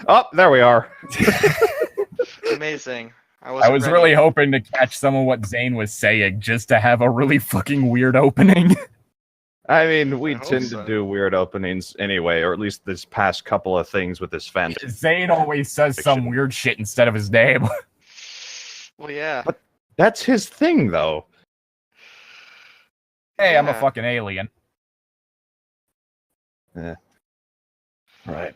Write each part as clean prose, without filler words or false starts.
Oh, there we are. Amazing. I was really hoping to catch some of what Zane was saying, just to have a really fucking weird opening. I mean, we I hope tend so. to do weird openings anyway, or at least this past couple of things with this fan. Zane always says some weird shit instead of his name. Well, yeah. But that's his thing, though. Hey, I'm a Yeah. fucking alien. Right.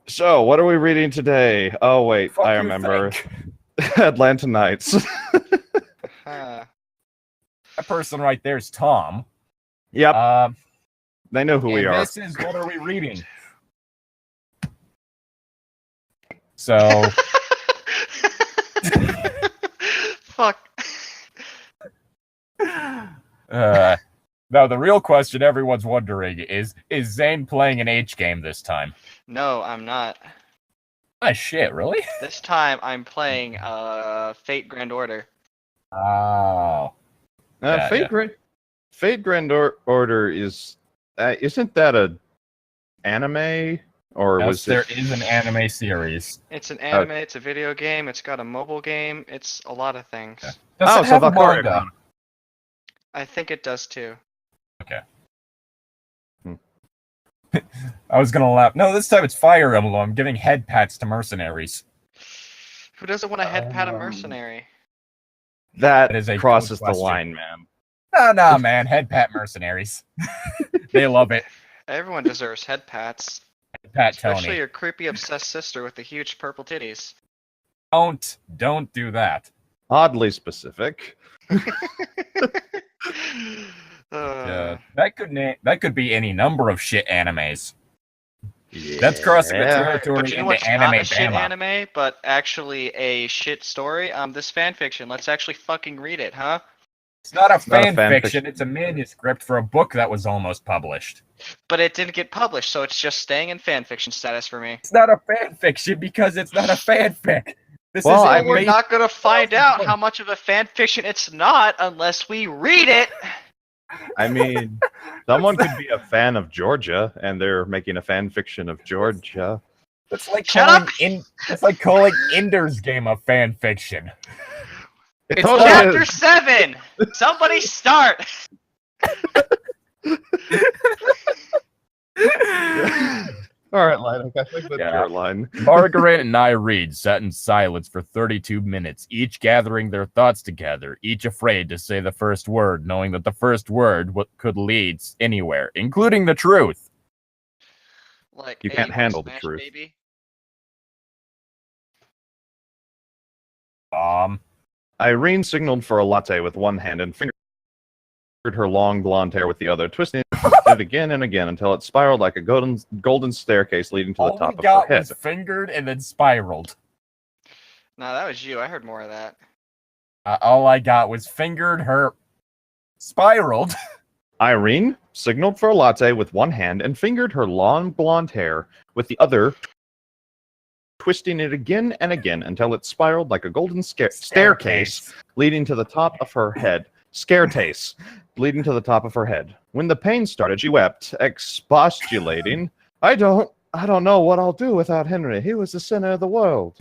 So, what are we reading today? Oh, wait, Fuck I you remember. think. Atlanta Nights. Huh. That person right there is Tom. Yep, they know who we and are. this is what are we reading? So, Fuck. no, the real question everyone's wondering is Zane playing an H game this time? No, I'm not. Ah, shit, really? This time I'm playing Fate Grand Order. Oh. Yeah, Fate Grand Order is... isn't that a anime? Or Yes, was there it... is an anime series. It's an anime, it's a video game, it's got a mobile game, it's a lot of things. Okay. Oh, Does it so have a Valkyria. manga? I think it does too. Okay. I was gonna laugh. No, this time it's Fire Emblem. I'm giving head pats to mercenaries. Who doesn't want to head pat a mercenary? That is a crosses good the question. line, man. No, man. Head pat mercenaries. They love it. Everyone deserves head pats. Head pat Especially Tony. your creepy obsessed sister with the huge purple titties. Don't do that. Oddly specific. That could be any number of shit animes. Yeah. That's crossing the But territory you know into what's anime not a shit Bama. anime, but actually a shit story? This fanfiction. Let's actually fucking read it, huh? It's not a not a fan fan fiction. fiction. It's a manuscript for a book that was almost published. But it didn't get published, so it's just staying in fanfiction status for me. It's not a fan fiction because it's not a fanfic. This Well, is I a We're mean- not gonna find out how much of a fanfiction it's not unless we read it. I mean, someone could be a fan of Georgia, and they're making a fan fiction of Georgia. It's like Shut calling up! It's like calling Ender's Game a fan fiction. It's totally Chapter 7! Somebody start! All right, Llytic, I think that's Yeah. your line. Margaret and I read, sat in silence for 32 minutes, each gathering their thoughts together, each afraid to say the first word, knowing that the first word could lead anywhere, including the truth. Like, You hey, can't wanna handle the smash, truth. Baby? Irene signaled for a latte with one hand and fingered her long blonde hair with the other, twisting it again and again until it spiraled like a golden staircase leading to the All top we of got her head. was fingered and then spiraled. No, that was you. I heard more of that. All I got was fingered her spiraled. Irene signaled for a latte with one hand and fingered her long blonde hair with the other, twisting it again and again until it spiraled like a golden staircase leading to the top of her head. Scaretace, leading to the top of her head. When the pain started, she wept, expostulating, I don't know what I'll do without Henry. He was the center of the world.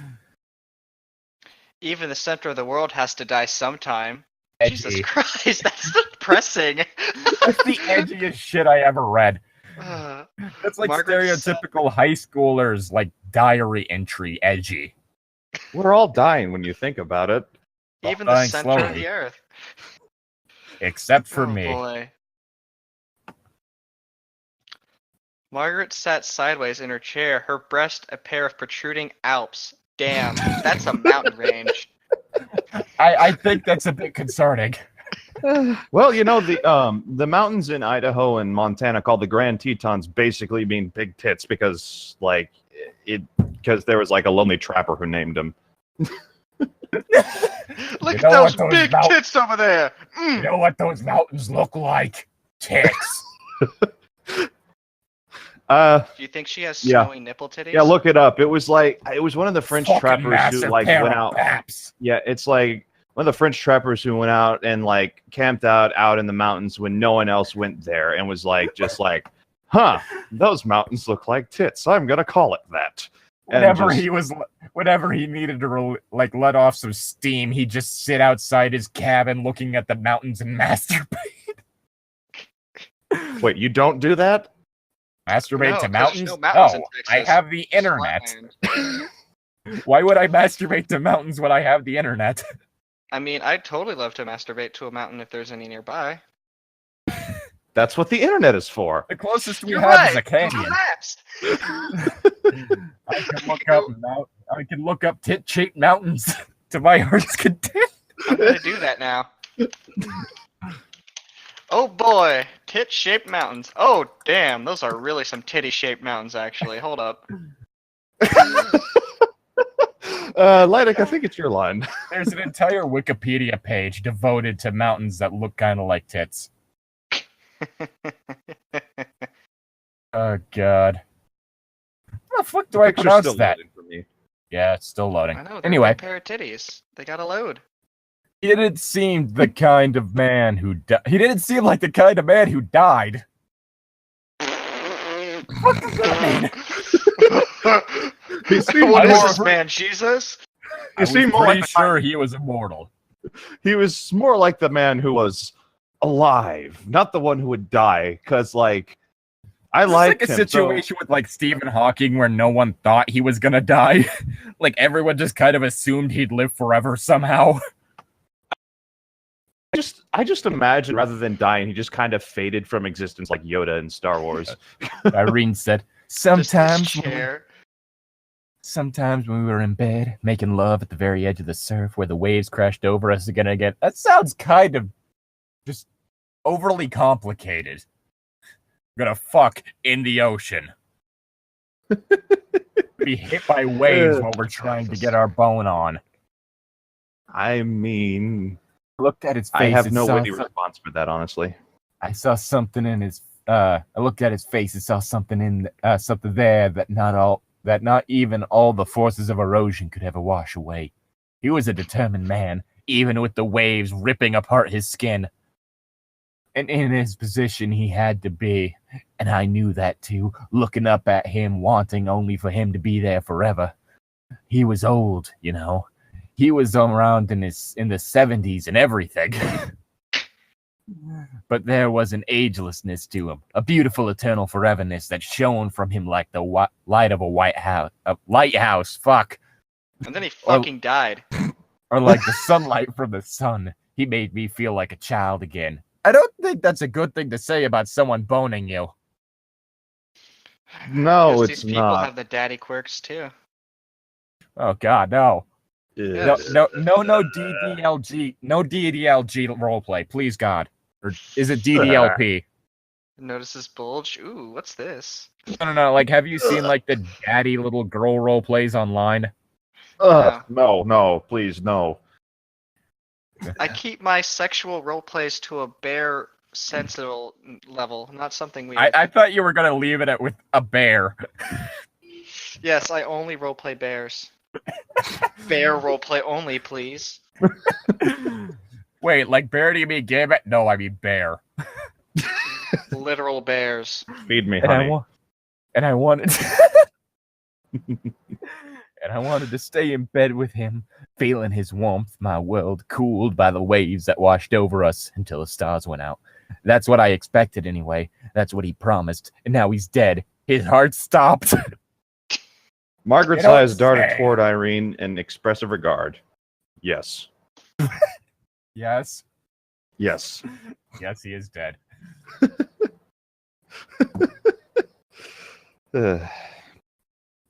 Even the center of the world has to die sometime. Edgy. Jesus Christ, that's depressing. That's the edgiest shit I ever read. That's like Margaret's- stereotypical high schoolers, like diary entry edgy. We're all dying when you think about it. Even the dying center of slowly. the earth. Except for Oh, me. boy. Margaret sat sideways in her chair, her breast a pair of protruding Alps. Damn, that's a mountain range. I think that's a bit concerning. Well, you know, the mountains in Idaho and Montana called the Grand Tetons basically mean big tits because there was like a lonely trapper who named them. Look You at know those what those big mount- tits over there. You know what those mountains look like? Tits. Do you think she has Yeah. snowy nipple titties? Yeah, look it up. It was one of the French Fucking trappers who massive like pair went of out. paps. Yeah, it's like one of the French trappers who went out and like camped out in the mountains when no one else went there and was like just like, huh, those mountains look like tits. I'm gonna call it that. Whenever he needed to let off some steam, he'd just sit outside his cabin looking at the mountains and masturbate. Wait, you don't do that? Masturbate to 'cause there's mountains? no mountains in I Texas. have the internet. Flatland. Why would I masturbate to mountains when I have the internet? I mean, I'd totally love to masturbate to a mountain if there's any nearby. That's what the internet is for. The closest we You're have right. is a canyon. Maps. I can look up tit-shaped mountains to my heart's content. I'm gonna do that now. Oh boy, tit-shaped mountains. Oh damn, those are really some titty-shaped mountains. Actually, hold up. Llytic, I think it's your line. There's an entire Wikipedia page devoted to mountains that look kind of like tits. Oh god. How the fuck do I Picture's pronounce still that? loading for me. Yeah, it's still loading. I know. They're Anyway, a pair of titties. They gotta load. he didn't seem the kind of man who he didn't seem like the kind of man who died. What does that mean? He seemed What is more- this man, Jesus? I was seem more pretty like sure he was immortal. He was more like the man who was alive, not the one who would die. Because, like, I It's liked like a him. situation with like Stephen Hawking where no one thought he was gonna die. Like everyone just kind of assumed he'd live forever somehow. I just imagine rather than dying, he just kind of faded from existence like Yoda in Star Wars. Irene said, Just his chair. Sometimes when we were in bed, making love at the very edge of the surf where the waves crashed over us again and again. That sounds kind of just overly complicated. Gonna fuck in the ocean. Be hit by waves while we're trying to get our bone on. I mean, I looked at his face. I have and no saw witty some- response for that, honestly. I saw something in his. I looked at his face and saw something something there that not even all the forces of erosion could ever wash away. He was a determined man, even with the waves ripping apart his skin. And in his position, he had to be, and I knew that too. Looking up at him, wanting only for him to be there forever. He was old, you know. He was around in the 70s and everything. But there was an agelessness to him, a beautiful eternal foreverness that shone from him like the light of a lighthouse. Fuck, And then he fucking died. or like the sunlight from the sun. He made me feel like a child again. I don't think that's a good thing to say about someone boning you. No, Because it's these people not. have the daddy quirks too. Oh God, no. Yeah. No DDLG, no DDLG roleplay, please God. Or is it DDLP? Notice this bulge. Ooh, what's this? No. Like, have you seen like the daddy little girl roleplays online? No, please, no. I keep my sexual role plays to a bare sensible level, not something weird. I thought you were gonna leave it with a bear. Yes, I only roleplay bears. Bear roleplay only, please. Wait, like bear? Do you mean game? No, I mean bear. Literal bears. Feed me, And honey. I wanted, and I wanted to stay in bed with him, feeling his warmth. My world cooled by the waves that washed over us until the stars went out. That's what I expected anyway. That's what he promised. And now he's dead. His heart stopped. Margaret's You don't eyes darted say. toward Irene in expressive regard. Yes. Yes. Yes. Yes, he is dead. Ugh.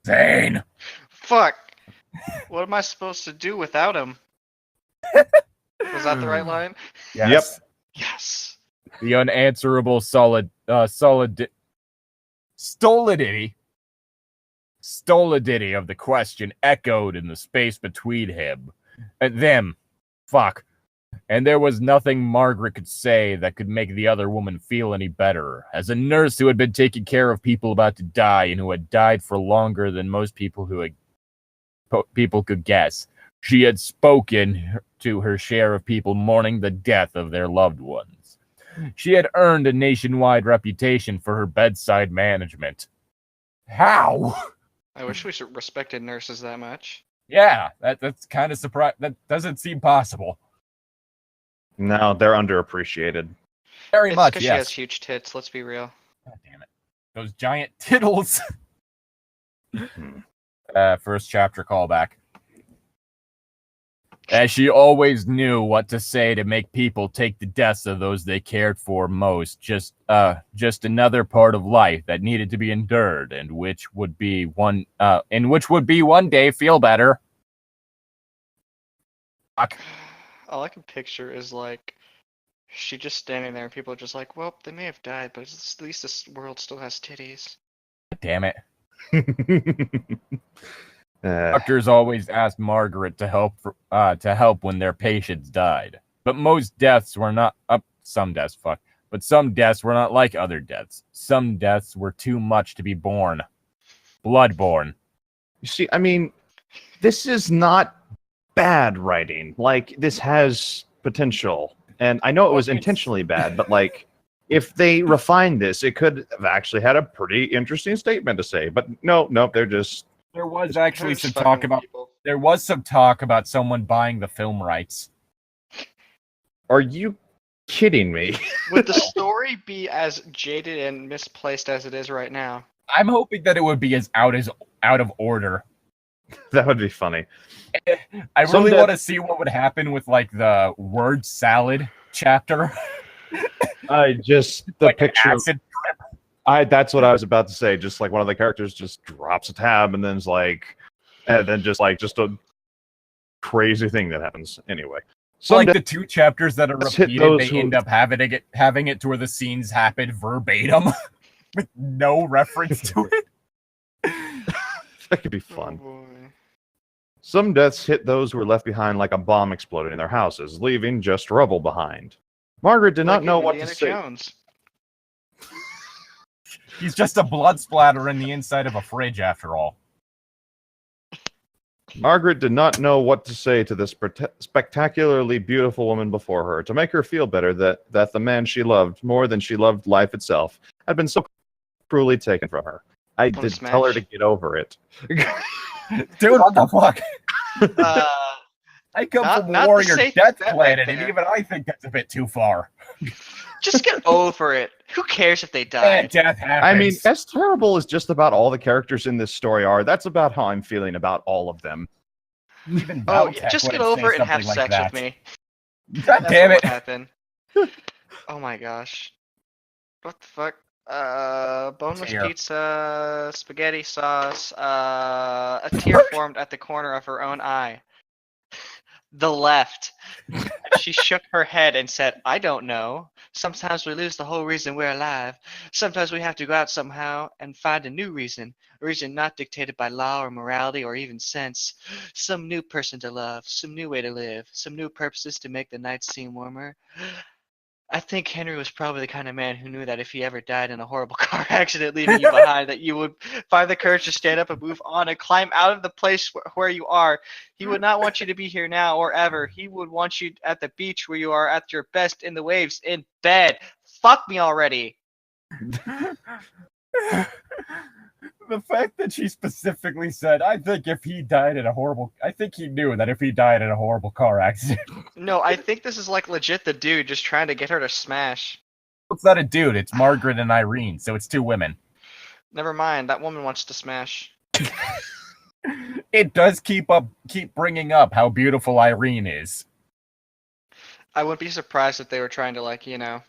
Zane! Fuck. What am I supposed to do without him? Was that the right line? Yes. Yes. The unanswerable stolidity of the question echoed in the space between him and them. Fuck. And there was nothing Margaret could say that could make the other woman feel any better. As a nurse who had been taking care of people about to die and who had died for longer than most people people could guess, she had spoken to her share of people mourning the death of their loved ones. She had earned a nationwide reputation for her bedside management. How? I wish we respected nurses that much. Yeah, that's kind of surprising. That doesn't seem possible. No, they're underappreciated. Very It's much, because she has yes. huge tits, let's be real. God damn it. Those giant tittles. First chapter callback. As she always knew what to say to make people take the deaths of those they cared for most. Just another part of life that needed to be endured, and which would be one day feel better. Fuck. All I can picture is like she just standing there and people are just like, well, they may have died, but at least this world still has titties. Damn it. Uh, Doctors always asked Margaret to help when their patients died. But most deaths were not some deaths were not like other deaths. Some deaths were too much to be borne. Bloodborne. you see, I mean, this is not bad writing. Like, this has potential. And I know it was intentionally bad, but like, if they refined this, it could have actually had a pretty interesting statement to say. But no, they're just... There was actually some Fucking talk about people. there was some talk about someone buying the film rights. Are you kidding me? Would the story be as jaded and misplaced as it is right now? I'm hoping that it would be as out of order. That would be funny. I really Someday- want to see what would happen with like the word salad chapter. The Like an picture. acid. That's what I was about to say. Just like one of the characters just drops a tab and then is like, and then just a crazy thing that happens. Anyway, So like someday- the two chapters that are Let's hit repeated, those they who- end up having it to where the scenes happen verbatim with no reference to it. that could be Oh fun. boy. Some deaths hit those who were left behind like a bomb exploded in their houses, leaving just rubble behind. Margaret did not Like know in what to Indiana say. Jones. He's just a blood splatter in the inside of a fridge, after all. Margaret did not know what to say to this spectacularly beautiful woman before her to make her feel better that the man she loved more than she loved life itself had been so cruelly taken from her. I Wanna did tell her to smash? get over it. Dude, what the fuck? Uh, I come Not- from not a the warrior safe death bet right planet, and there. even I think that's a bit too far. just get over it. Who cares if they Eh, die? death happens. I mean, as terrible as just about all the characters in this story are, that's about how I'm feeling about all of them. even Oh, Valtech yeah, just get wouldn't say over it and have something like sex that. with me. God That's damn what it! would happen. Oh my gosh. What the fuck? Boneless Tear. pizza, spaghetti sauce, a tear formed at the corner of her own eye. The left. And she shook her head and said, I don't know. Sometimes we lose the whole reason we're alive. Sometimes we have to go out somehow and find a new reason. A reason not dictated by law or morality or even sense. Some new person to love, some new way to live, some new purposes to make the nights seem warmer. I think Henry was probably the kind of man who knew that if he ever died in a horrible car accident leaving you behind, that you would find the courage to stand up and move on and climb out of the place where you are. He would not want you to be here now or ever. He would want you at the beach where you are at your best in the waves, in bed. Fuck me already. The fact that she specifically said, I think he knew that if he died in a horrible car accident. No, I think this is like legit the dude just trying to get her to smash. It's not a dude, it's Margaret and Irene, so it's two women. Never mind, that woman wants to smash. It does keep bringing up how beautiful Irene is. I wouldn't be surprised if they were trying to, like, you know,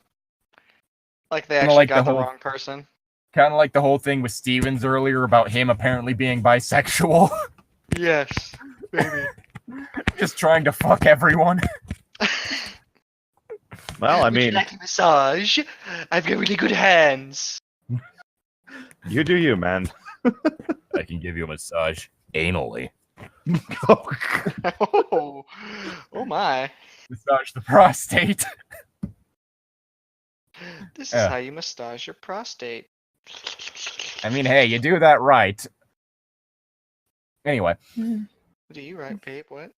like they Kinda actually like got the the whole- wrong person. Kind of like the whole thing with Stevens earlier about him apparently being bisexual. Yes, maybe. Just trying to fuck everyone. Well, I Would you mean, like a massage? I've got really good hands. you do you, man. I can give you a massage anally. Oh, oh my. Massage the prostate. This is Yeah. how you massage your prostate. I mean, hey, you do that right. Anyway, What do you write, babe? What?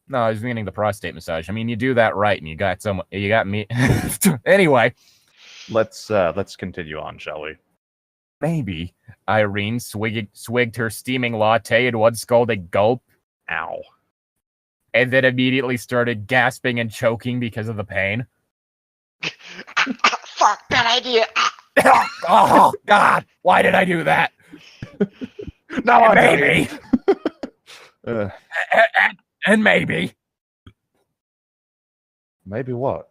no, I was meaning the prostate massage. I mean, you do that right, and you got me. Anyway, Let's continue on, shall we? Maybe. Irene swigged her steaming latte in one scalding gulp. Ow. And then immediately started gasping and choking because of the pain. Fuck, bad idea. Oh, God. Why did I do that? Now I'm Maybe. Uh, And maybe. maybe what?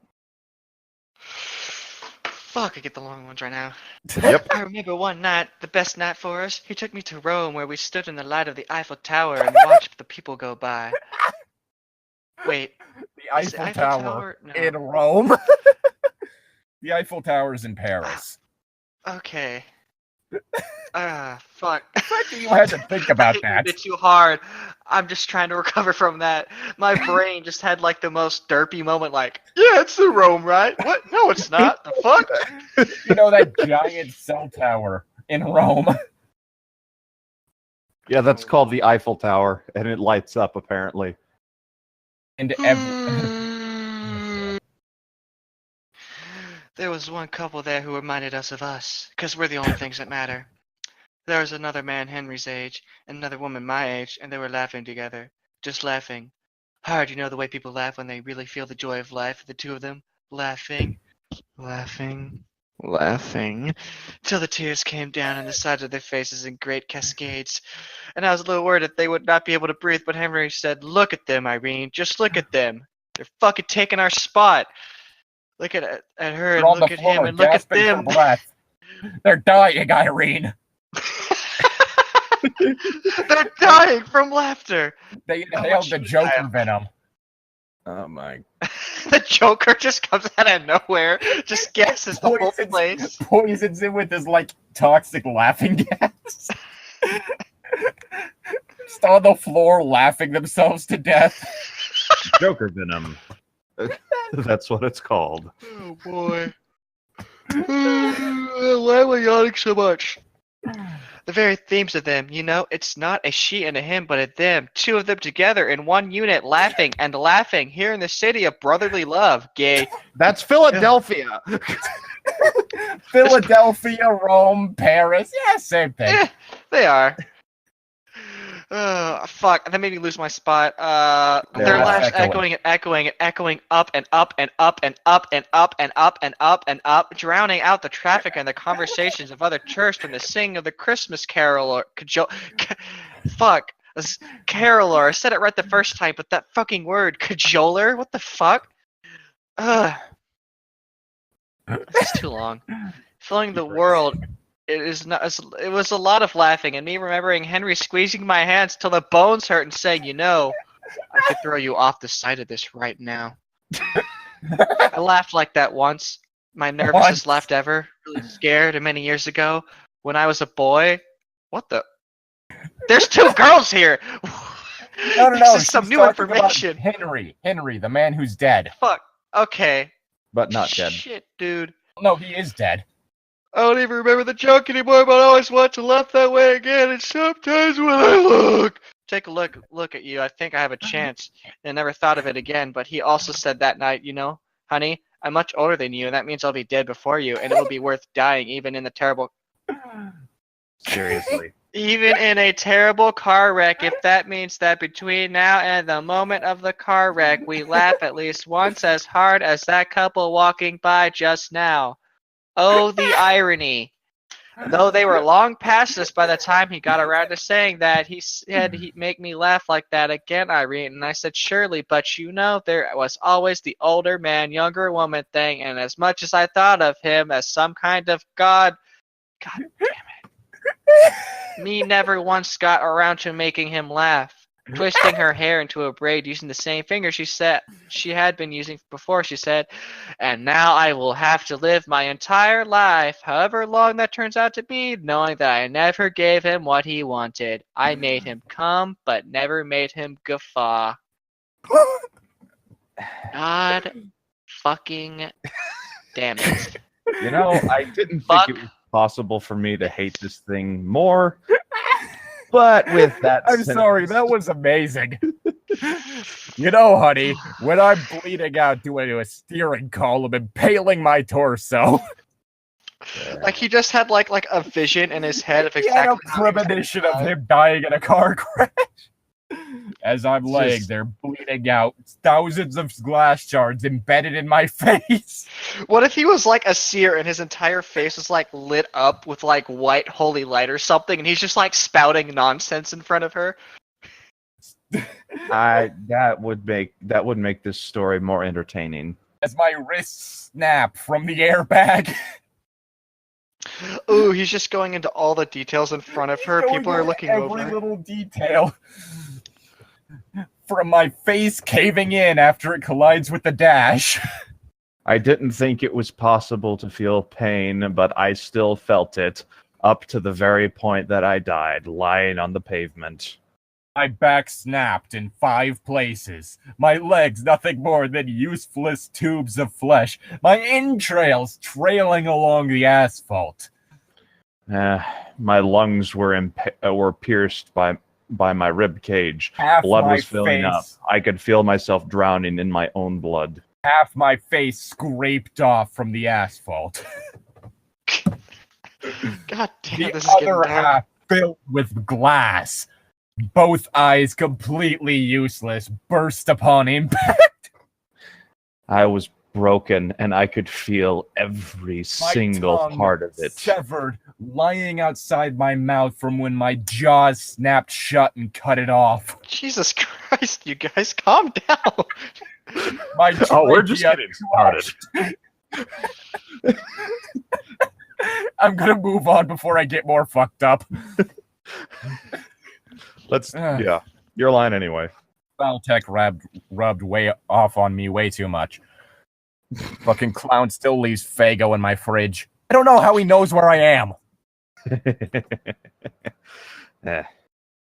Fuck, I get the long ones right now. Yep. I remember one night, the best night for us. He took me to Rome, where we stood in the light of the Eiffel Tower and watched the people go by. Wait, The is it Eiffel Eiffel Tower Tower? No. in Rome. The Eiffel Tower's in Paris. Okay. Fuck. You had to think about that. It's too hard. I'm just trying to recover from that. My brain just had like the most derpy moment, like, yeah, it's the Rome, right? What? No, it's not. The fuck? You know that giant cell tower in Rome? Yeah, that's called the Eiffel Tower, and it lights up, apparently. And There was one couple there who reminded us of us, because we're the only things that matter. There was another man Henry's age, and another woman my age, and they were laughing together. Just laughing. Hard, you know the way people laugh when they really feel the joy of life, the two of them. Laughing. Laughing. Laughing. Till the tears came down on the sides of their faces in great cascades. And I was a little worried that they would not be able to breathe, but Henry said, look at them, Irene. Just look at them. They're fucking taking our spot. Look at her and look at him and look at them. They're dying, Irene. They're dying from laughter. They inhaled the Joker venom. Oh my. The Joker just comes out of nowhere, just gasses the whole place. Poisons him with his, like, toxic laughing gas. Just on the floor laughing themselves to death. Joker venom. That's what it's called. Oh boy. Why am I yawning so much? The very themes of them, you know, it's not a she and a him, but a them. Two of them together in one unit, laughing and laughing, here in the city of brotherly love. Gay. That's Philadelphia. Philadelphia, Rome, Paris. Yeah, same thing. Eh, they are. Fuck, that made me lose my spot. Their laughs echoing and echoing and echoing up and up and up and up and up and up and up and up, drowning out the traffic and the conversations of other tourists and the singing of the Christmas carol or caroler. I said it right the first time, but that fucking word, cajoler, what the fuck? It's too long. Filling the world. It was a lot of laughing, and me remembering Henry squeezing my hands till the bones hurt and saying, you know, I could throw you off the side of this right now. I laughed like that once. My nervousest laugh ever. Really scared, and many years ago, when I was a boy. What the? There's two girls here! No. This is some new information. Henry, the man who's dead. Fuck. Okay. But not dead. Shit, dude. No, he is dead. I don't even remember the joke anymore, but I always want to laugh that way again, and sometimes when I take a look at you, I think I have a chance. And I never thought of it again, but he also said that night, you know, honey, I'm much older than you, and that means I'll be dead before you, and it will be worth dying even in the terrible... Seriously. Even in a terrible car wreck, if that means that between now and the moment of the car wreck, we laugh at least once as hard as that couple walking by just now. Oh, the irony. Though they were long past us by the time he got around to saying that, he said he'd make me laugh like that again, Irene. And I said, surely, but you know, there was always the older man, younger woman thing. And as much as I thought of him as some kind of god damn it. Me never once got around to making him laugh. Twisting her hair into a braid using the same finger she had been using before, she said, and now I will have to live my entire life, however long that turns out to be, knowing that I never gave him what he wanted. I made him come, but never made him guffaw. God fucking damn it. You know, I didn't think it was possible for me to hate this thing more. But with that I'm sorry, that was amazing. You know, honey, when I'm bleeding out doing a steering column, impaling my torso. Like he just had like a vision in his head of He had exactly a how he was premonition gonna of die. him dying in a car crash. As I'm laying Just- there bleeding out, thousands of glass shards embedded in my face. What if he was like a seer and his entire face was like lit up with like white holy light or something, and he's just like spouting nonsense in front of her? that would make this story more entertaining. As my wrists snap from the airbag. Ooh, he's just going into all the details in front of her. Going People are into looking every over. little detail. From my face caving in after it collides with the dash. I didn't think it was possible to feel pain, but I still felt it up to the very point that I died, lying on the pavement. My back snapped in 5 places. My legs nothing more than useless tubes of flesh. My entrails trailing along the asphalt. My lungs were pierced by my rib cage. Half Blood my was filling up. face- I could feel myself drowning in my own blood. Half my face scraped off from the asphalt. God damn, The this is getting other dark. half filled with glass. Both eyes completely useless, burst upon impact. I was broken, and I could feel every My single tongue part of it. severed, lying outside my mouth from when my jaws snapped shut and cut it off. Jesus Christ, you guys, calm down. We're just trachea getting started. I'm gonna move on before I get more fucked up. Yeah, you're lying anyway. Valtech rubbed way off on me way too much. Fucking clown still leaves Fago in my fridge. I don't know how he knows where I am. Eh.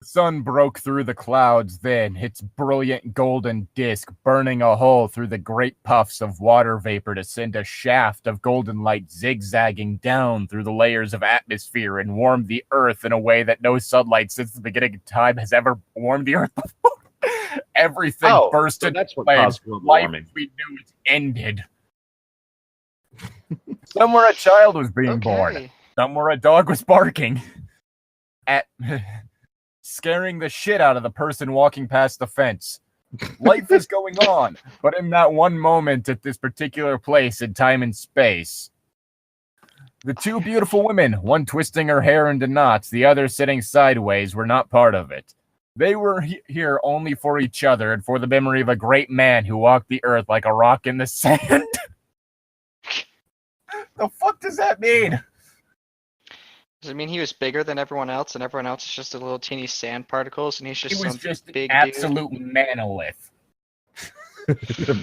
The sun broke through the clouds then, its brilliant golden disk burning a hole through the great puffs of water vapor to send a shaft of golden light zigzagging down through the layers of atmosphere and warm the earth in a way that no sunlight since the beginning of time has ever warmed the earth before. Everything burst so into that's what flames. caused global Life warming. we knew it ended. Somewhere a child was being born. Okay. Somewhere a dog was barking. At scaring the shit out of the person walking past the fence. Life is going on, but in that one moment at this particular place in time and space, the two beautiful women, one twisting her hair into knots, the other sitting sideways, were not part of it. They were here only for each other and for the memory of a great man who walked the earth like a rock in the sand. The fuck does that mean? Does it mean he was bigger than everyone else, and everyone else is just a little teeny sand particles, and he's just He was some just big an dude? absolute manolith.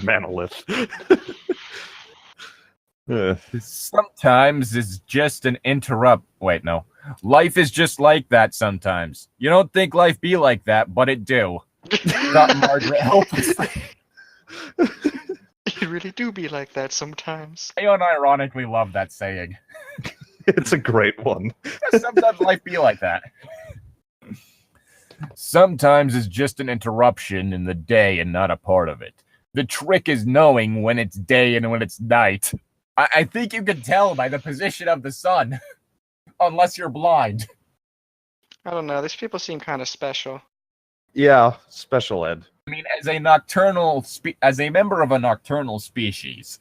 Manolith. Sometimes it's just an interrupt. Wait, no. Life is just like that sometimes. You don't think life be like that, but it do. Thought Margaret helplessly. You really do be like that sometimes. I unironically love that saying. It's a great one. Sometimes life be like that. Sometimes it's just an interruption in the day and not a part of it. The trick is knowing when it's day and when it's night. I think you can tell by the position of the sun. Unless you're blind. I don't know. These people seem kind of special. Yeah, special ed. I mean, as a member of a nocturnal species,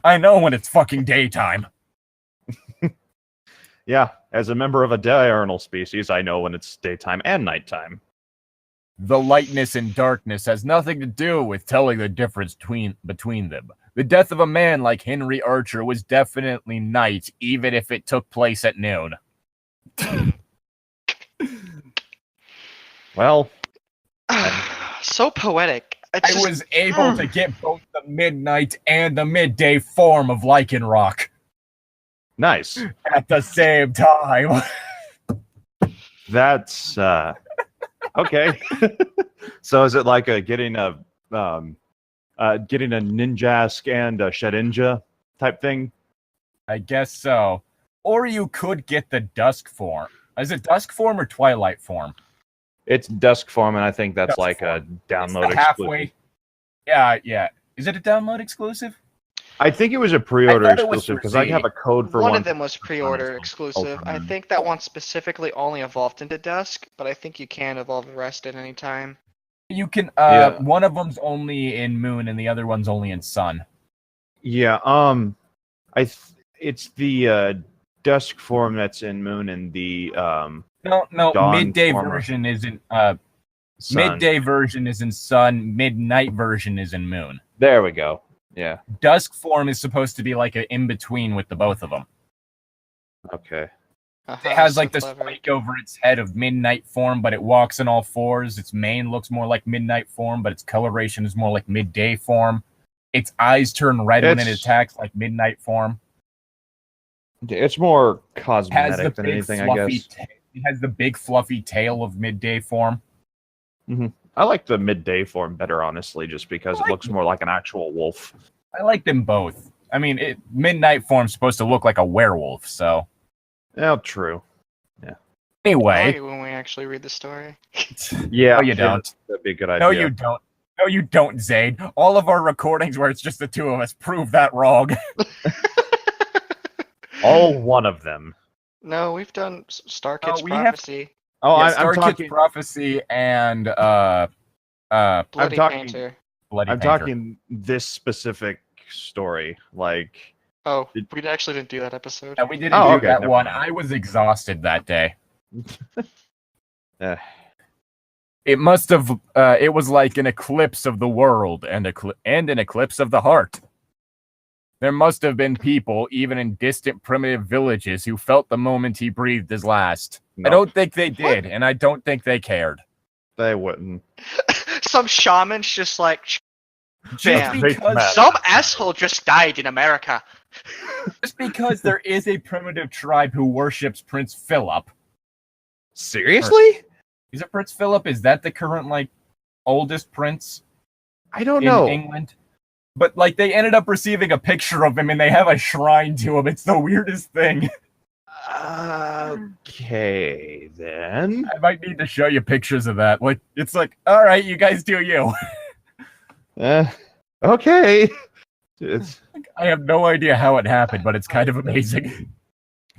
I know when it's fucking daytime. Yeah, as a member of a diurnal species, I know when it's daytime and nighttime. The lightness and darkness has nothing to do with telling the difference between them. The death of a man like Henry Archer was definitely night, even if it took place at noon. Well, So poetic. I was able to get both the midnight and the midday form of Lycanroc nice. at the same time. That's okay. So is it like getting a ninjask and a Shedinja type thing? I guess so. Or you could get the dusk form. Is it dusk form or twilight form? It's dusk form, and I think that's Dusk like form. a It's download the exclusive. halfway. Yeah. Is it a download exclusive? I think it was a pre-order I thought it was exclusive for because I Z. have a code for One one. of them was pre-order exclusive. I think that one specifically only evolved into Dusk, but I think you can evolve the rest at any time. You can. Yeah. One of them's only in Moon, and the other one's only in Sun. Yeah. It's the Dusk form that's in Moon and the No, Dawn midday form of version isn't. Sun. Midday version is in Sun. Midnight version is in Moon. There we go. Yeah. Dusk form is supposed to be like an in between with the both of them. Okay. It has so like the clever. spike over its head of midnight form, but it walks on all fours. Its mane looks more like midnight form, but its coloration is more like midday form. Its eyes turn red when it attacks, like midnight form. It's more It has cosmetic the than big anything, I fluffy. guess. It has the big fluffy tail of midday form. I like the midday form better, honestly, just because it looks more like an actual wolf. I like them both. I mean, midnight form's supposed to look like a werewolf, so. Yeah, true. Yeah. Anyway. When we actually read the story. Yeah. No, you don't. That'd be a good idea. No, you don't. No, you don't, Zayd. All of our recordings where it's just the two of us prove that wrong. All one of them. No, we've done Star Kid's we have- Prophecy, Oh, Yeah, I'm Star Kid's talking. Prophecy and Bloody talking- Painter. Bloody I'm Painter. talking this specific story. Like, Oh, we actually didn't do that episode. Yeah, we didn't Oh, do okay, that never one. mind. I was exhausted that day. eh. It must have. It was like an eclipse of the world and an eclipse of the heart. There must have been people, even in distant primitive villages, who felt the moment he breathed his last. I Nope. don't think they did, and I don't think they cared. They wouldn't. Some shaman's just like, Just Bam. because, some asshole just died in America. just because there is a primitive tribe who worships Prince Philip. Seriously? Is it Prince Philip? Is that the current, like, oldest prince I don't in know. England? But, like, they ended up receiving a picture of him and they have a shrine to him. It's the weirdest thing. Okay, then. I might need to show you pictures of that. Like, it's like, all right, you guys do you. Okay. It's I have no idea how it happened, but it's kind of amazing. a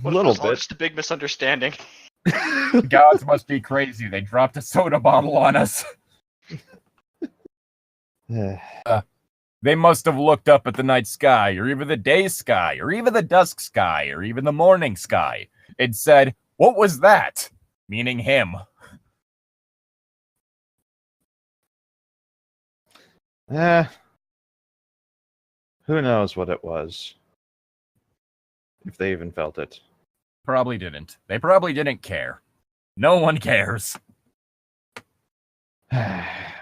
What little if it was all bit. just a big misunderstanding? Gods must be crazy. They dropped a soda bottle on us. They must have looked up at the night sky, or even the day sky, or even the dusk sky, or even the morning sky, and said, "What was that?" Meaning him. Who knows what it was? If they even felt it. Probably didn't. They probably didn't care. No one cares.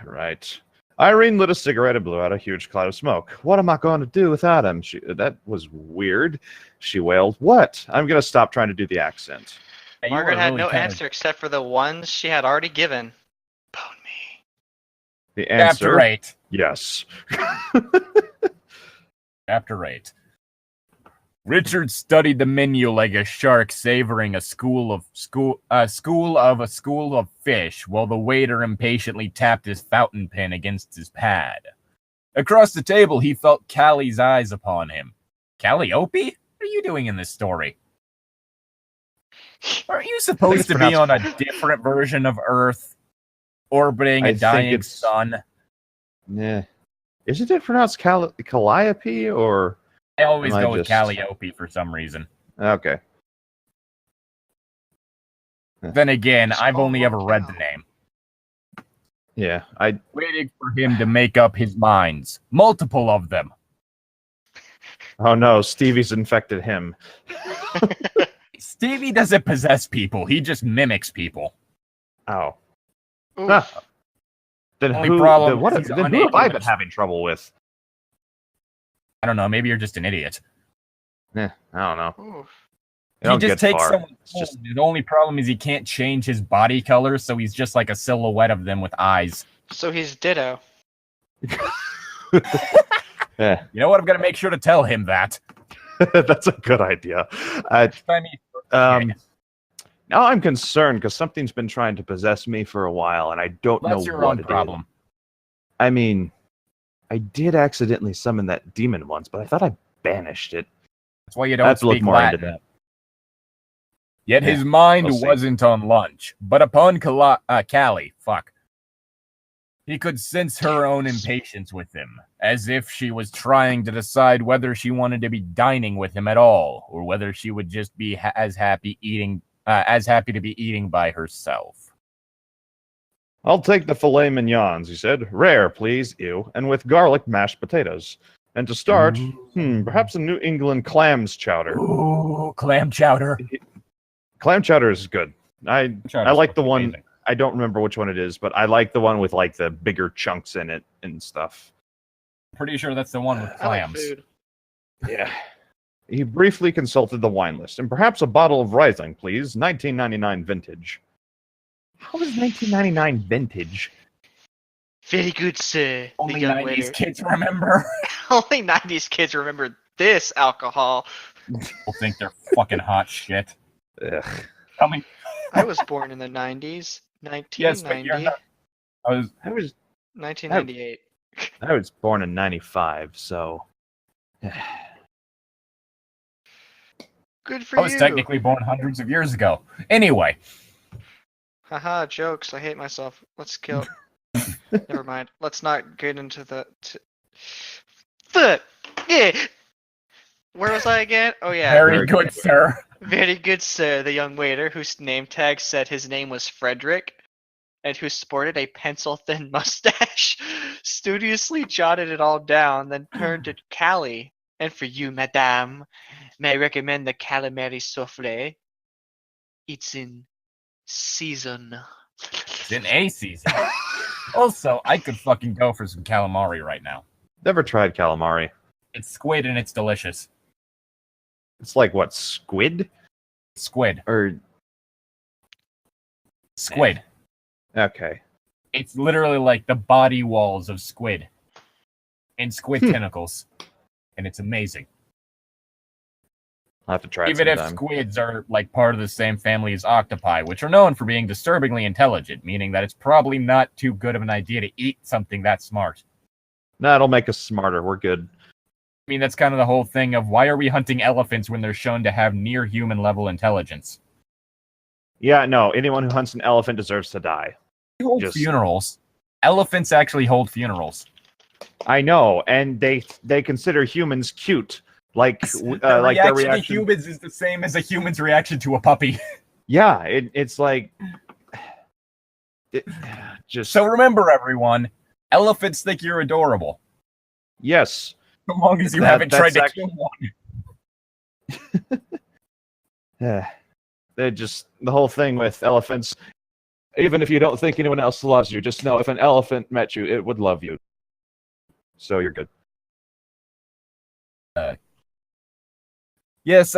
Right. Irene lit a cigarette and blew out a huge cloud of smoke. What am I going to do without him? That was weird. She wailed. What? I'm going to stop trying to do the accent. Hey, you Margaret were had really no kinda- answer except for the ones she had already given. Bone me. The answer, Chapter 8. yes. Chapter 8. Richard studied the menu like a shark savoring a school of fish, while the waiter impatiently tapped his fountain pen against his pad. Across the table, he felt Callie's eyes upon him. Calliope? What are you doing in this story? Aren't you supposed to be on a different version of Earth, orbiting I a think dying it's- sun? Yeah. Isn't it pronounced Calliope or? I always Am I go with just- Calliope for some reason. Okay. Then again, I've only ever read the name. Yeah. Waiting for him to make up his minds. Multiple of them. Oh no, Stevie's infected him. Stevie doesn't possess people. He just mimics people. Oh. Oof. Huh. Then Only who? problem Then, what, is he's then who have unable I to- been having trouble with? I don't know. Maybe you're just an idiot. I don't know. Oof. They don't He just get takes far. someone. It's just The only problem is he can't change his body color, so he's just like a silhouette of them with eyes. So he's Ditto. yeah. You know what? I'm gonna make sure to tell him that. That's a good idea. I mean, Now I'm concerned because something's been trying to possess me for a while, and I don't know that's your what own it is. problem. I mean, I did accidentally summon that demon once, but I thought I banished it. That's why you I don't have to look speak more Latin. into that. Yet Yeah, his mind we'll see. wasn't on lunch, but upon Callie, he could sense her own impatience with him, as if she was trying to decide whether she wanted to be dining with him at all, or whether she would just be as happy to be eating by herself. I'll take the filet mignons, he said. Rare, please, ew, and with garlic mashed potatoes. And to start, perhaps a New England clams chowder. Ooh, clam chowder. Clam chowder is good. I like the one. Amazing. I don't remember which one it is, but I like the one with like the bigger chunks in it and stuff. Pretty sure that's the one with I like clams. food. Yeah. He briefly consulted the wine list, and perhaps a bottle of Riesling, please. 1999 vintage. How is 1999 vintage? Very good, sir. Only the young 90s waiter. kids remember. Only 90s kids remember this alcohol. People think they're fucking hot shit. Ugh. Coming. I was born in the 90s. 1990. Yes, but you're not. I was 1998. I was born in 95, so Good for I was you. technically born hundreds of years ago. Anyway, Haha, jokes. I hate myself. Let's kill. Never mind. Let's not get into the. Fuck! Yeah! Where was I again? Oh, yeah. very good, sir. Very good, sir. The young waiter whose name tag said his name was Frederick and who sported a pencil-thin mustache studiously jotted it all down, then turned to Callie. And for you, madame, may I recommend the calamari souffle? It's in season. It's in a season. Also, I could fucking go for some calamari right now. never tried calamari. It's squid and it's delicious. It's like what, squid? Squid. Or Squid. okay. It's literally like the body walls of squid. And squid tentacles. And it's amazing. I'll have to try it Even if sometime. squids are like part of the same family as octopi, which are known for being disturbingly intelligent, meaning that it's probably not too good of an idea to eat something that smart. No, it'll make us smarter. We're good. I mean, that's kind of the whole thing of why are we hunting elephants when they're shown to have near human level intelligence? Yeah, no, anyone who hunts an elephant deserves to die. They hold funerals. Elephants actually hold funerals. I know, and they consider humans cute. Like, Their like their reaction to reaction. humans is the same as a human's reaction to a puppy. Yeah, it's like. Just So remember, everyone, elephants think you're adorable. yes. So long as you That- haven't tried that's to kill one. Yeah. They just the whole thing with elephants. Even if you don't think anyone else loves you, just know if an elephant met you, it would love you. So you're good. Yes,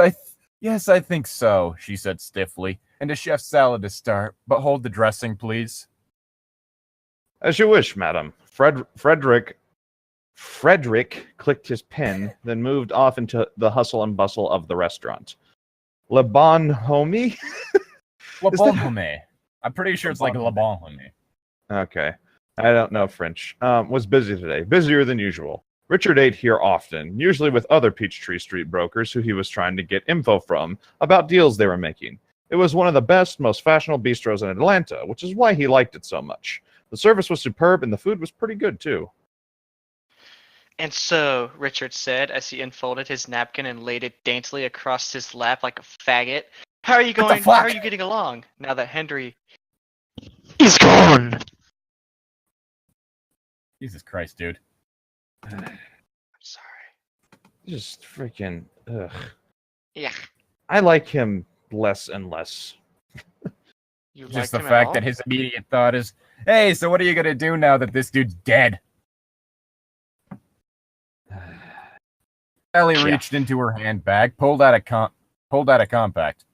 I think so, she said stiffly. And a chef's salad to start, but hold the dressing, please. As you wish, madam. Frederick clicked his pen, then moved off into the hustle and bustle of the restaurant. Le Bon Homie? Le Is bon that- homme. I'm pretty sure it's like bon le bon homme. Okay. I don't know French. Was busy today. Busier than usual. Richard ate here often, usually with other Peachtree Street brokers who he was trying to get info from about deals they were making. It was one of the best, most fashionable bistros in Atlanta, which is why he liked it so much. The service was superb and the food was pretty good too. And so, Richard said as he unfolded his napkin and laid it daintily across his lap like a faggot. How are you the going? fuck? How are you getting along now that Henry is gone? Jesus Christ, dude. I'm sorry. Just freaking ugh. Yeah. I like him less and less. You Just like the him at fact all? that his immediate thought is, hey, so what are you gonna do now that this dude's dead? Ellie Yeah. reached into her handbag, pulled out a compact.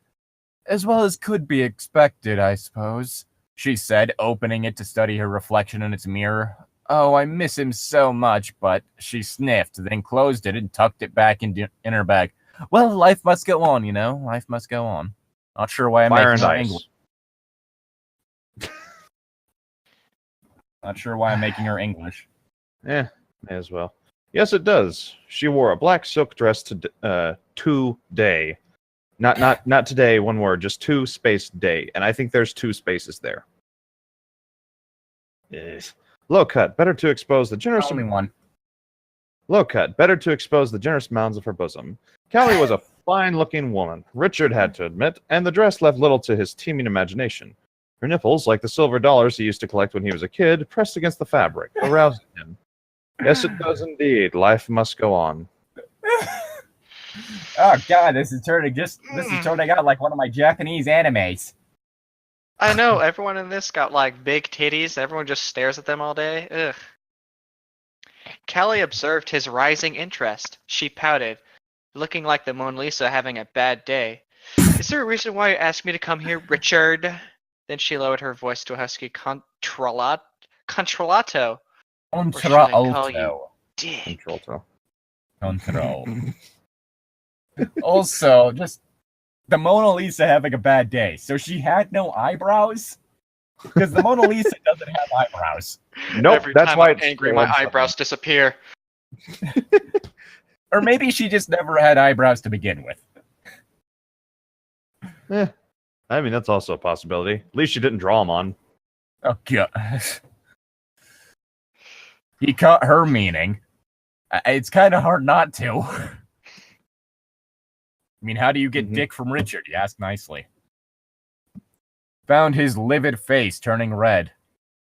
As well as could be expected, I suppose, she said, opening it to study her reflection in its mirror. Oh, I miss him so much, but she sniffed, then closed it and tucked it back in her bag. Well, life must go on, you know? Life must go on. Not sure why I'm Fire making and her ice. English. Not sure why I'm making her English. May as well. Yes, it does. She wore a black silk dress today. Not today, one word, just two space day. And I think there's two spaces there. Yes. Low cut, better to expose the generous Only one. Low cut, better to expose the generous mounds of her bosom. Callie was a fine-looking woman, Richard had to admit, and the dress left little to his teeming imagination. Her nipples, like the silver dollars he used to collect when he was a kid, pressed against the fabric, arousing him. Yes, it does indeed. Life must go on. Oh god, this is turning out like one of my Japanese animes. I know, everyone in this got like big titties. Everyone just stares at them all day. Ugh. Callie observed his rising interest. She pouted, looking like the Mona Lisa having a bad day. Is there a reason why you asked me to come here, Richard? Then she lowered her voice to a husky contralto. Or should I call you Dick? Control. Also, just the Mona Lisa having a bad day. So she had no eyebrows? Because the Mona Lisa doesn't have eyebrows. Nope, Every that's time why I'm it's angry, my eyebrows disappear. Or maybe she just never had eyebrows to begin with. I mean, that's also a possibility. At least you didn't draw them on. Oh, God. He caught her meaning. It's kind of hard not to. I mean, how do you get dick from Richard? You ask nicely. Found his livid face turning red.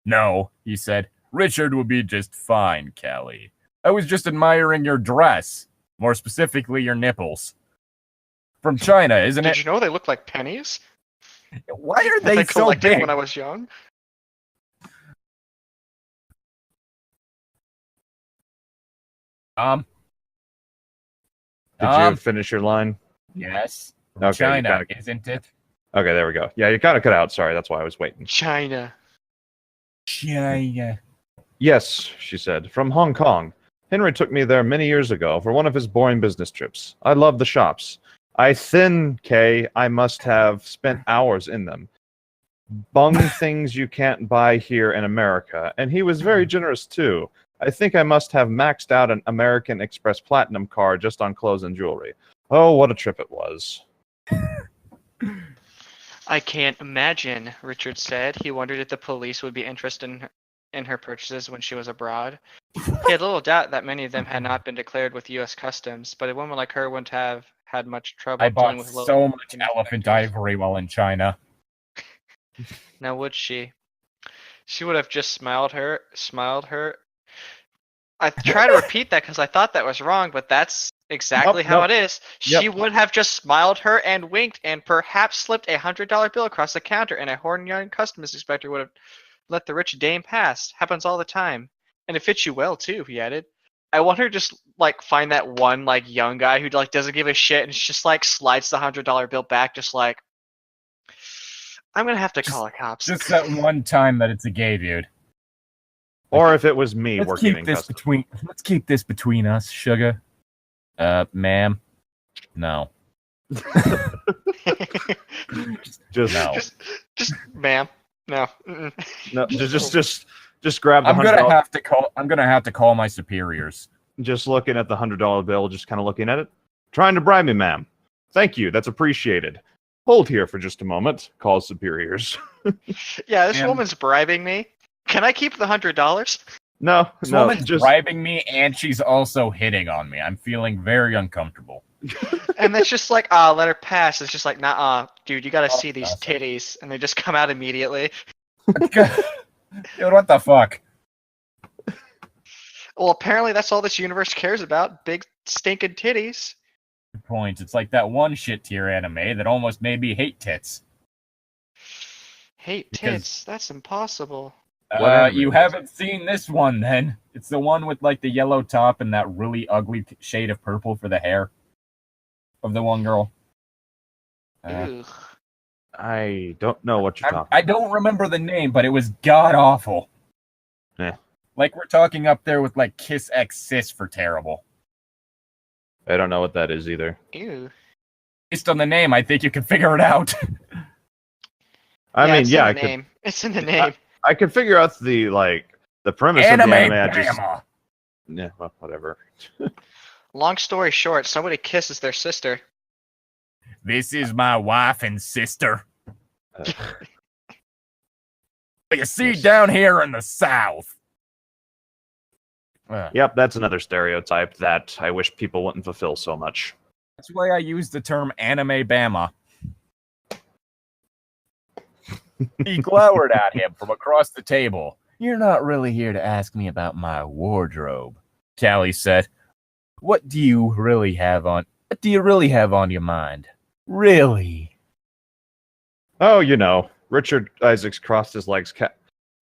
No, he said. Richard will be just fine, Callie. I was just admiring your dress. More specifically, your nipples. From China, isn't it? Did you know they look like pennies? Why are they I so collected big? when I was young. Did you finish your line? Yes. Okay, China, isn't it? Okay, there we go. Yeah, you kind of cut out. Sorry, that's why I was waiting. China. Yes, she said. From Hong Kong. Henry took me there many years ago for one of his boring business trips. I love the shops. I must have spent hours in them. Bung things you can't buy here in America. And he was very generous, too. I think I must have maxed out an American Express Platinum card just on clothes and jewelry. Oh, what a trip it was. I can't imagine, Richard said. He wondered if the police would be interested in her purchases when she was abroad. He had little doubt that many of them had not been declared with U.S. Customs, but a woman like her wouldn't have had much trouble dealing with so much elephant ivory while in China. Now would she? She would have just smiled her. I try to repeat that because I thought that was wrong, but that's exactly how it is. She would have just smiled her and winked and perhaps slipped a $100 bill across the counter, and a horny young customs inspector would have let the rich dame pass. Happens all the time. And it fits you well, too, he added. I want her to just, find that one, young guy who, doesn't give a shit and just, slides the $100 bill back, just I'm gonna have to call the cops. Just that one time that it's a gay dude. Or if it was me working in customs. Let's keep this between us, sugar. Ma'am. No. Just ma'am. No. No, just grab the I'm gonna have to call my superiors. Just looking at the $100 bill, just kind of looking at it. Trying to bribe me, ma'am. Thank you, that's appreciated. Hold here for just a moment. Call superiors. Yeah, this woman's bribing me. Can I keep the $100? No, this woman's bribing me, and she's also hitting on me. I'm feeling very uncomfortable. And that's just let her pass. It's just nah, dude, you gotta see these titties. And they just come out immediately. Dude, what the fuck? Well, apparently that's all this universe cares about. Big stinking titties. Good point. It's like that one shit tier anime that almost made me hate tits. Hate tits? That's impossible. You haven't seen this one, then. It's the one with, the yellow top and that really ugly shade of purple for the hair of the one girl. I don't know what you're talking about. I don't remember the name, but it was god-awful. Yeah. We're talking up there with, Kiss X Sis for terrible. I don't know what that is either. Ew. Based on the name, I think you can figure it out. It's in the name. I could figure out the premise of the anime. Yeah, well, whatever. Long story short, somebody kisses their sister. This is my wife and sister. Uh, You see, Yes. down here in the South. Yep, that's another stereotype that I wish people wouldn't fulfill so much. That's why I use the term anime Bama. He glowered at him from across the table. You're not really here to ask me about my wardrobe, Callie said. What do you really have on your mind? Really? Oh, you know, Richard Isaacs crossed his legs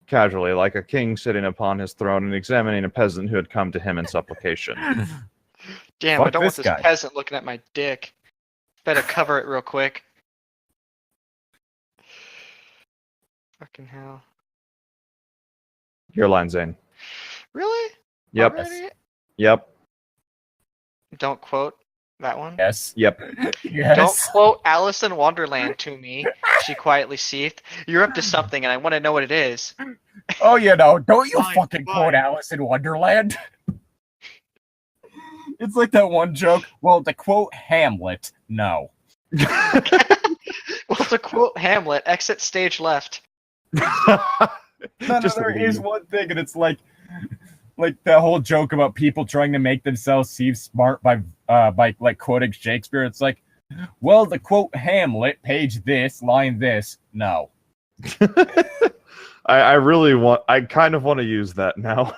casually, like a king sitting upon his throne and examining a peasant who had come to him in supplication. Damn, Fuck I don't want this this guy. peasant looking at my dick. Better cover it real quick. Fucking hell. Your line, Zane. Really? Yep. Already? Yep. Don't quote that one. Yes. Yep. Don't Yes. quote Alice in Wonderland to me, she quietly seethed. You're up to something and I want to know what it is. Oh, you know, don't you Fine, fucking fine. quote Alice in Wonderland? It's like that one joke. Well, to quote Hamlet, no. Well, to quote Hamlet, exit stage left. Just There is leave. one thing, and it's like that whole joke about people trying to make themselves seem smart by like quoting Shakespeare. It's like, well, to quote Hamlet, page this, line this, no. I kind of want to use that now.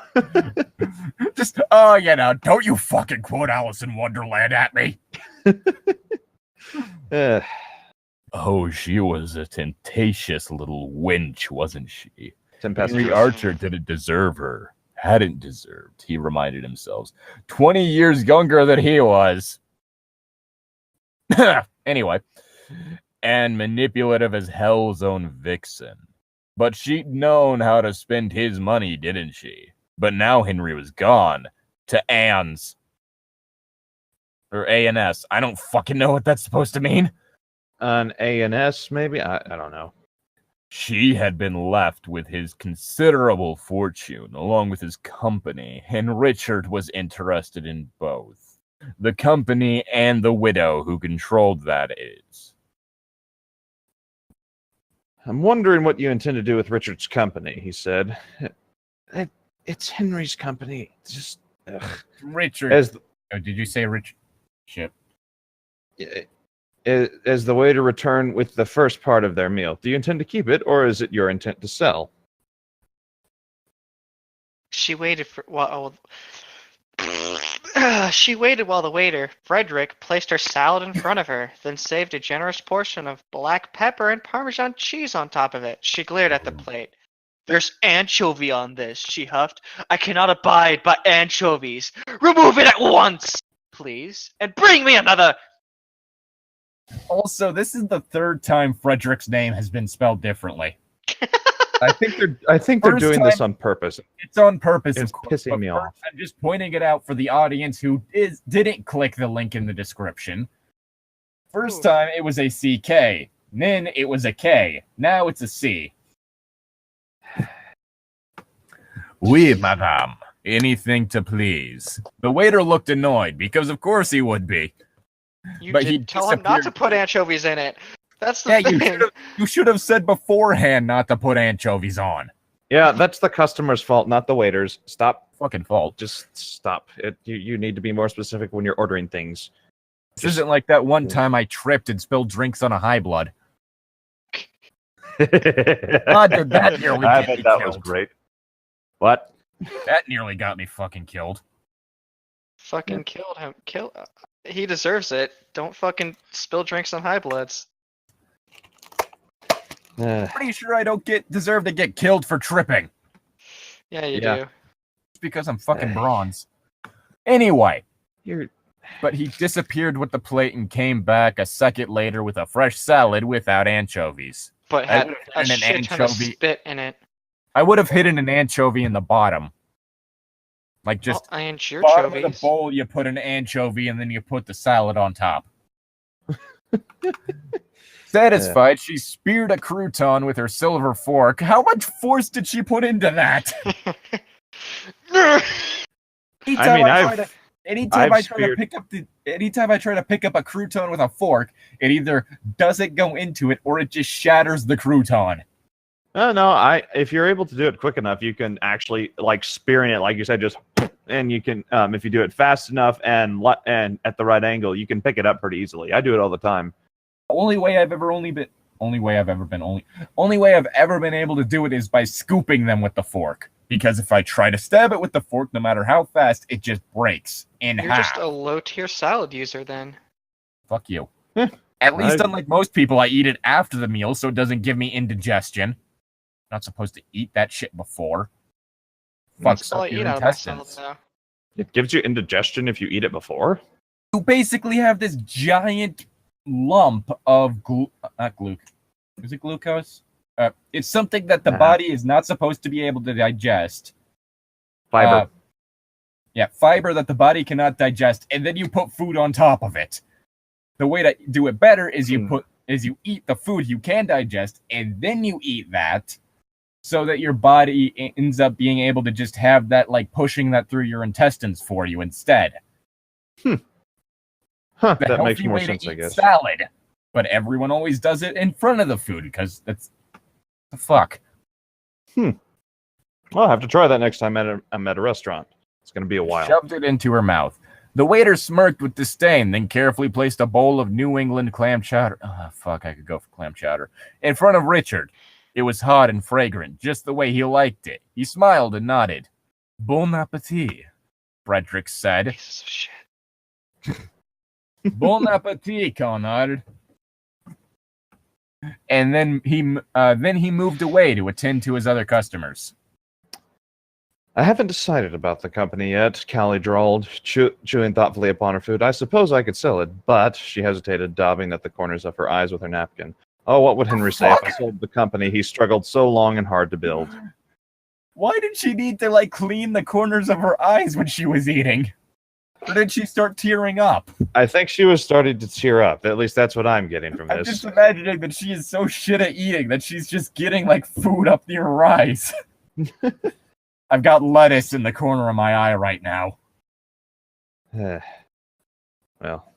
Just, oh, you know, don't you fucking quote Alice in Wonderland at me. Eh, Oh, she was a temptatious little wench, wasn't she? tempestuous. Henry Archer didn't deserve her. Hadn't deserved, he reminded himself. 20 years younger than he was. Anyway. And manipulative as hell's own vixen. But she'd known how to spend his money, didn't she? But now Henry was gone. To Ann's. Or A&S. I don't fucking know what that's supposed to mean. An A&S, maybe? I don't know. She had been left with his considerable fortune, along with his company, and Richard was interested in both. The company and the widow who controlled that is. I'm wondering what you intend to do with Richard's company, he said. It's Henry's company. Just Richard. as Did you say Richard? Shit. as the way to return with the first part of their meal. Do you intend to keep it, or is it your intent to sell? She waited for she waited while the waiter, Frederick, placed her salad in front of her, then saved a generous portion of black pepper and Parmesan cheese on top of it. She glared at the plate. There's anchovy on this, she huffed. I cannot abide by anchovies. Remove it at once, please, and bring me another. Also, this is the third time Frederick's name has been spelled differently. I think they're First doing this time- on purpose. It's on purpose, It's of course, pissing but me first, off. I'm just pointing it out for the audience who didn't click the link in the description. First Ooh. time it was a CK, then it was a K, now it's a C. Oui, madame. Anything to please. The waiter looked annoyed, because of course he would be. You But he did tell him not to disappeared. put anchovies in it. That's the Yeah, thing. you should have said beforehand not to put anchovies on. Yeah, that's the customer's fault, not the waiter's. Stop. Fucking fault. Just stop. You need to be more specific when you're ordering things. This isn't like that one time I tripped and spilled drinks on a high blood. I did that nearly get bet me that was killed. great. What? That nearly got me fucking killed. Fucking killed him. He deserves it. Don't fucking spill drinks on high bloods. Pretty sure I don't deserve to get killed for tripping. Yeah, you Yeah. do. It's because I'm fucking bronze. Anyway, You're but he disappeared with the plate and came back a second later with a fresh salad without anchovies. But I had would've a hidden an shit ton of anchovy. spit in it. I would have hidden an anchovy in the bottom. Like just Well, your bottom of the chovies. bowl, you put an anchovy and then you put the salad on top. Satisfied, she speared a crouton with her silver fork. How much force did she put into that? Anytime I try speared- to pick up a crouton with a fork, it either doesn't go into it or it just shatters the crouton. No, if you're able to do it quick enough, you can actually like spearing it, like you said, just and you can if you do it fast enough and at the right angle, you can pick it up pretty easily. I do it all the time. Only way I've ever been able to do it is by scooping them with the fork. Because if I try to stab it with the fork, no matter how fast, it just breaks in You're half. just a low-tier salad user then. Fuck you. At least, unlike most people, I eat it after the meal, so it doesn't give me indigestion. Not supposed to eat that shit before. That's Fucks all I up your eat out of my intestines. salad now. It gives you indigestion if you eat it before. You basically have this giant lump of not glucose. Is it glucose? It's something that the body is not supposed to be able to digest. Fiber. Fiber that the body cannot digest, and then you put food on top of it. The way to do it better is you eat the food you can digest, and then you eat that, so that your body ends up being able to just have that, like, pushing that through your intestines for you instead. That makes more sense, I guess. Salad, but everyone always does it in front of the food because that's the fuck. I'll have to try that next time I'm at a restaurant. It's going to be a while. Shoved it into her mouth. The waiter smirked with disdain, then carefully placed a bowl of New England clam chowder. Oh, fuck, I could go for clam chowder. In front of Richard. It was hot and fragrant, just the way he liked it. He smiled and nodded. Bon appetit, Frederick said. Piece of shit. Bon appetit, Conrad. And then he moved away to attend to his other customers. I haven't decided about the company yet, Callie drawled, chewing thoughtfully upon her food. I suppose I could sell it, but she hesitated, daubing at the corners of her eyes with her napkin. Oh, what would Henry say if I sold the company he struggled so long and hard to build? Why did she need to, like, clean the corners of her eyes when she was eating? Or did she start tearing up? I think she was starting to tear up. At least that's what I'm getting from I'm this. just imagining that she is so shit at eating that she's just getting, like, food up near her eyes. I've got lettuce in the corner of my eye right now. Well.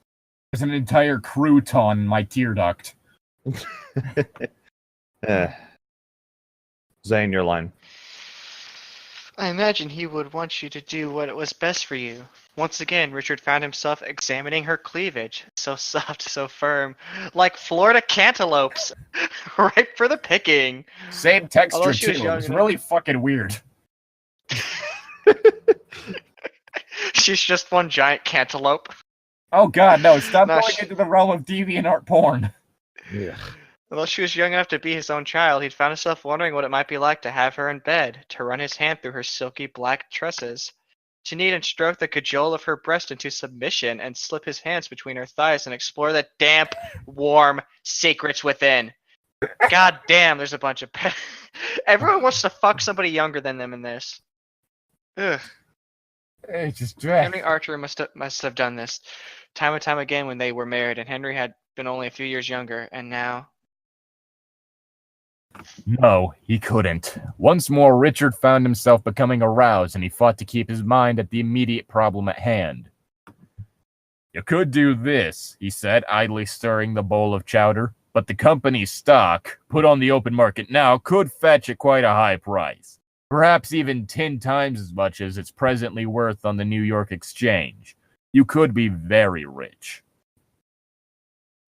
There's an entire crouton in my tear duct. Zane, your line. I imagine he would want you to do what was best for you. Once again, Richard found himself examining her cleavage. So soft, so firm. Like Florida cantaloupes. Ripe for the picking. Same texture, Although she too. was It young was enough. really fucking weird. She's just one giant cantaloupe. Oh god, no. Stop No, going into the realm of DeviantArt porn. Yeah. Although she was young enough to be his own child, he'd found himself wondering what it might be like to have her in bed, to run his hand through her silky black tresses, to knead and stroke the cajole of her breast into submission and slip his hands between her thighs and explore the damp, warm secrets within. God damn, there's a bunch of... Everyone wants to fuck somebody younger than them in this. Ugh. Hey, just drag. Henry Archer must have done this time and time again when they were married, and Henry had been only a few years younger, and now... No, he couldn't. Once more, Richard found himself becoming aroused, and he fought to keep his mind at the immediate problem at hand. You could do this, he said, idly stirring the bowl of chowder, but the company's stock, put on the open market now, could fetch at quite a high price. Perhaps even 10 times as much as it's presently worth on the New York Exchange. You could be very rich.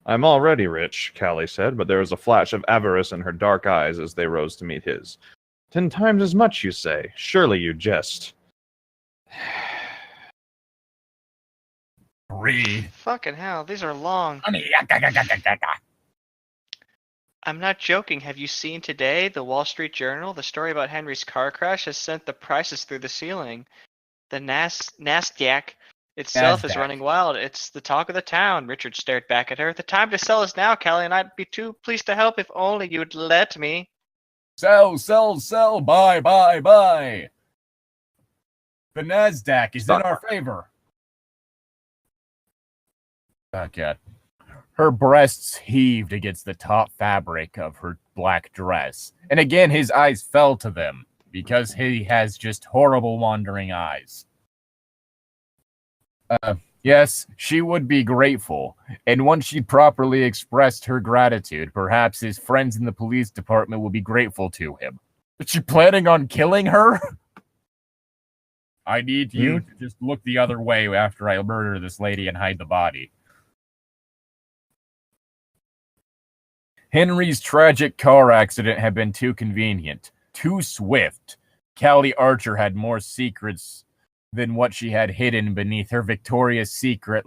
I'm already rich, Callie said, but there was a flash of avarice in her dark eyes as they rose to meet his. 10 times as much, you say? Surely you jest. 3. Fucking hell, these are long. I'm not joking. Have you seen today the Wall Street Journal? The story about Henry's car crash has sent the prices through the ceiling. The Nasdaq itself is running wild. It's the talk of the town. Richard stared back at her. The time to sell is now, Callie, and I'd be too pleased to help if only you'd let me. Sell, sell, sell, buy, buy, buy. The Nasdaq is in our favor. Oh, God. Her breasts heaved against the taut fabric of her black dress. And again, his eyes fell to them, because he has just horrible wandering eyes. Yes, she would be grateful, and once she properly expressed her gratitude, perhaps his friends in the police department will be grateful to him. Is she planning on killing her? I need you to just look the other way after I murder this lady and hide the body. Henry's tragic car accident had been too convenient, too swift. Callie Archer had more secrets than what she had hidden beneath her Victoria's Secret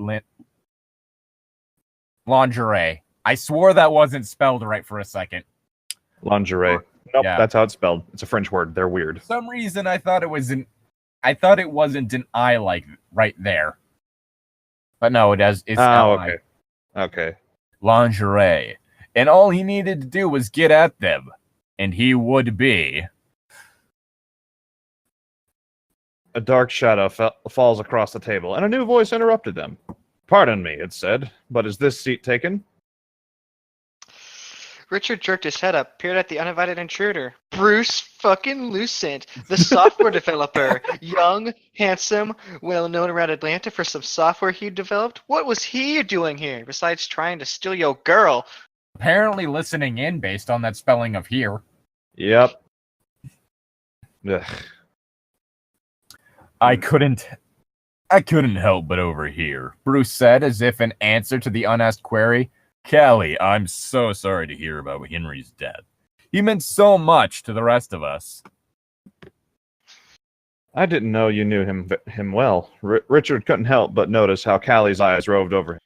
lingerie. I swore that wasn't spelled right for a second. Lingerie. Nope, Yeah. that's how it's spelled. It's a French word. They're weird. For some reason, I thought it wasn't an I like right there. But no, it is. It's okay. Okay. Lingerie. And all he needed to do was get at them. And he would be. A dark shadow falls across the table, and a new voice interrupted them. Pardon me, it said, but is this seat taken? Richard jerked his head up, peered at the uninvited intruder. Bruce fucking Lucent, the software developer. Young, handsome, well known around Atlanta for some software he developed. What was he doing here, besides trying to steal your girl? Apparently listening in based on that spelling of here. Yep. Ugh. I couldn't help but overhear, Bruce said, as if in answer to the unasked query. Callie, I'm so sorry to hear about Henry's death. He meant so much to the rest of us. I didn't know you knew him well. Richard couldn't help but notice how Callie's eyes roved over him.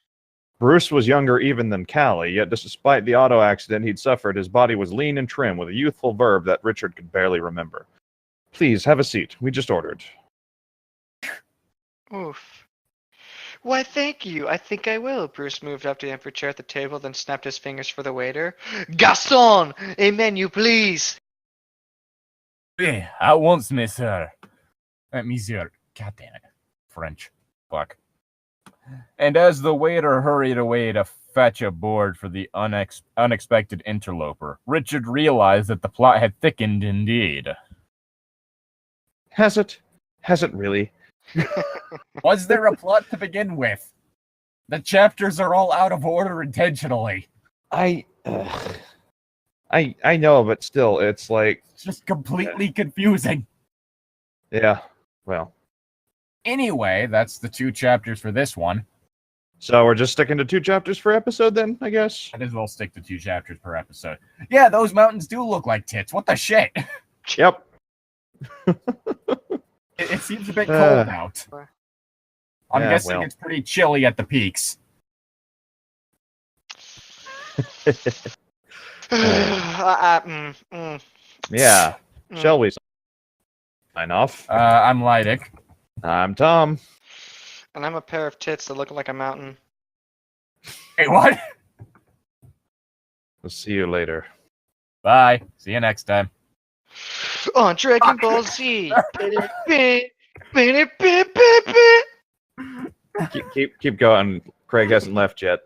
Bruce was younger even than Callie, yet despite the auto accident he'd suffered, his body was lean and trim with a youthful verve that Richard could barely remember. Please, have a seat. We just ordered. Oof. Why, thank you. I think I will. Bruce moved up to the empty chair at the table, then snapped his fingers for the waiter. Garçon! A menu, please! At once, monsieur. Monsieur. God damn it. French. Fuck. And as the waiter hurried away to fetch a board for the unexpected interloper, Richard realized that the plot had thickened indeed. Has it? Has it really? Was there a plot to begin with? The chapters are all out of order intentionally. I know, but still, it's like... It's just completely confusing. Yeah, well. Anyway, that's the 2 chapters for this one. So we're just sticking to 2 chapters per episode then, I guess? Might as well stick to 2 chapters per episode. Yeah, those mountains do look like tits. What the shit? Yep. It seems a bit cold out. I'm guessing it's pretty chilly at the peaks. Yeah. Shall we sign off? I'm Llytic. I'm Tom. And I'm a pair of tits that look like a mountain. Hey, what? We'll see you later. Bye. See you next time. On Dragon Ball Z. Keep going. Craig hasn't left yet.